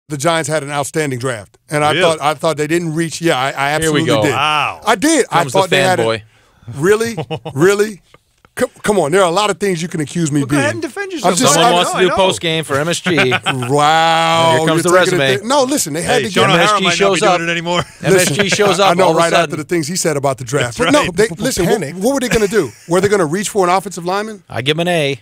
The Giants had an outstanding draft, and Really? I thought they didn't reach. Yeah, I absolutely Here we go. did. Wow. I did. Comes I thought the they had fanboy. Really. Come on, there are a lot of things you can accuse me Well, being. go ahead and defend yourself. Someone wants to I do know. post game for MSG. Wow. Here comes you're the taking it resume. there. No, listen, they had Hey, to Sean get O'Hara MSG might not shows be up. doing it anymore. MSG shows up. I know all of a right sudden. after the things he said about the draft. That's But right. no, listen, what were they going to do? Were they going to reach for an offensive lineman? I give him an A.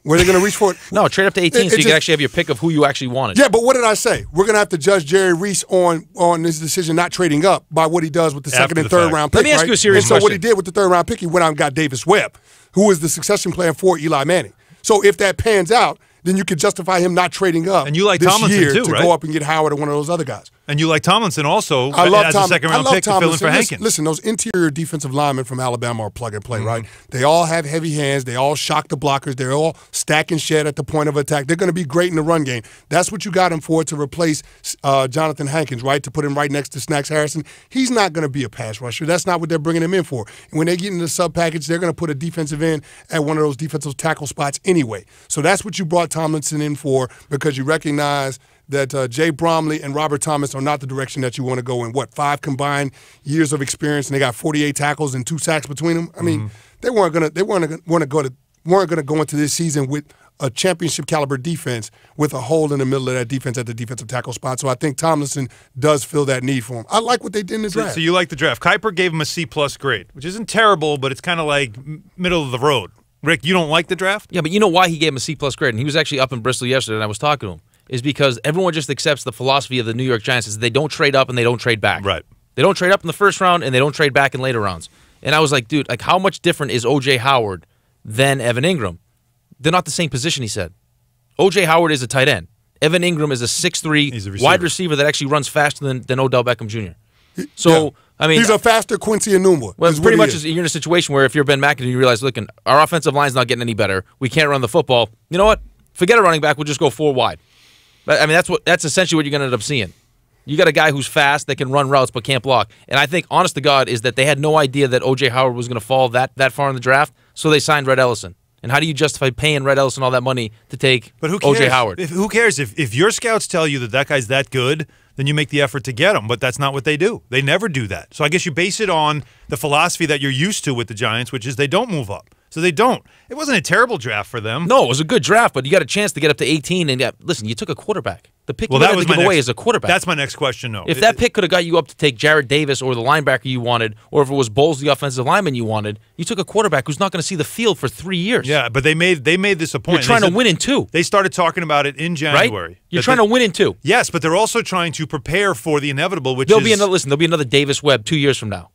Were they going to reach for it? No, trade up to 18 It so you just- can actually have your pick of who you actually wanted. Yeah, but what did I say? We're going to have to judge Jerry Reese on his decision not trading up by what he does with the second After and the third fact. round pick. Let me ask you a serious and so what question. he did with the third round pick, he went out and got Davis Webb, who was the succession plan for Eli Manning. So if that pans out, then you could justify him not trading up And you like this Tomlinson year too, to right? go up and get Howard or one of those other guys. And you like Tomlinson also I love as Tom. a second I round love pick to fill in Tomlinson. for Hankins. Listen, those interior defensive linemen from Alabama are plug and play, right? They all have heavy hands. They all shock the blockers. They're all stack and shed at the point of attack. They're going to be great in the run game. That's what you got him for, to replace Jonathan Hankins, right? To put him right next to Snacks Harrison. He's not going to be a pass rusher. That's not what they're bringing him in for. And when they get into the sub package, they're going to put a defensive end at one of those defensive tackle spots anyway. So that's what you brought Tomlinson in for, because you recognize that Jay Bromley and Robert Thomas are not the direction that you want to go in. 5 combined years of experience, and they got 48 tackles and 2 sacks between them. I mean, they weren't going to go into this season with a championship caliber defense with a hole in the middle of that defense at the defensive tackle spot. So I think Tomlinson does fill that need for him. I like what they did in the draft. So you like the draft. Kuiper gave him a C+ grade, which isn't terrible, but it's kind of like middle of the road. Rick, you don't like the draft? Yeah, but you know why he gave him a C+ grade? And he was actually up in Bristol yesterday, and I was talking to him. Is because everyone just accepts the philosophy of the New York Giants is they don't trade up and they don't trade back. Right. They don't trade up in the first round and they don't trade back in later rounds. And I was like, dude, like how much different is O.J. Howard than Evan Ingram? They're not the same position, he said. O.J. Howard is a tight end. Evan Ingram is a 6'3" wide receiver that actually runs faster than Odell Beckham Jr. So, Yeah. I mean, he's a faster Quincy Enunwa. well, is pretty what he much is. you're in a situation where if you're Ben McAdoo, you realize, look, our offensive line's not getting any better. We can't run the football. You know what? Forget a running back. We'll just go 4 wide. I mean, that's essentially what you're going to end up seeing. You got a guy who's fast that can run routes but can't block. And I think, honest to God, is that they had no idea that O.J. Howard was going to fall that far in the draft, so they signed Red Ellison. And how do you justify paying Red Ellison all that money to take But who cares? O.J. Howard? Who cares? If your scouts tell you that guy's that good, then you make the effort to get him. But that's not what they do. They never do that. So I guess you base it on the philosophy that you're used to with the Giants, which is they don't move up. So they don't. It wasn't a terrible draft for them. No, it was a good draft, but you got a chance to get up to 18. And listen, you took a quarterback. The pick Well, you that had was to give my away next, is a quarterback. That's my next question, though. If that pick could have got you up to take Jarrett Davis or the linebacker you wanted, or if it was Bowles, the offensive lineman you wanted, you took a quarterback who's not going to see the field for 3 years. Yeah, but they made this a point. You're trying to win in 2. They started talking about it in January. Right? You're trying to win in 2. Yes, but they're also trying to prepare for the inevitable, which There'll be another Davis Webb 2 years from now.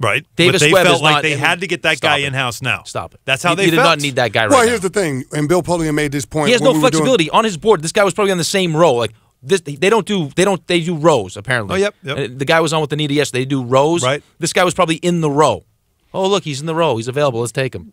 right. Davis but they Webb felt is like not they in- had to get that Stop guy it. in-house now. Stop it. That's how they You did felt. not need that guy right Well, now. here's the thing, and Bill Polian made this point. He has when no we were doing- flexibility on his board. This guy was probably on the same row. Like this, they do rows apparently. Oh, yep. The guy was on with Anita yesterday. They do rows. Right. This guy was probably in the row. Oh, look, he's in the row. He's available. Let's take him.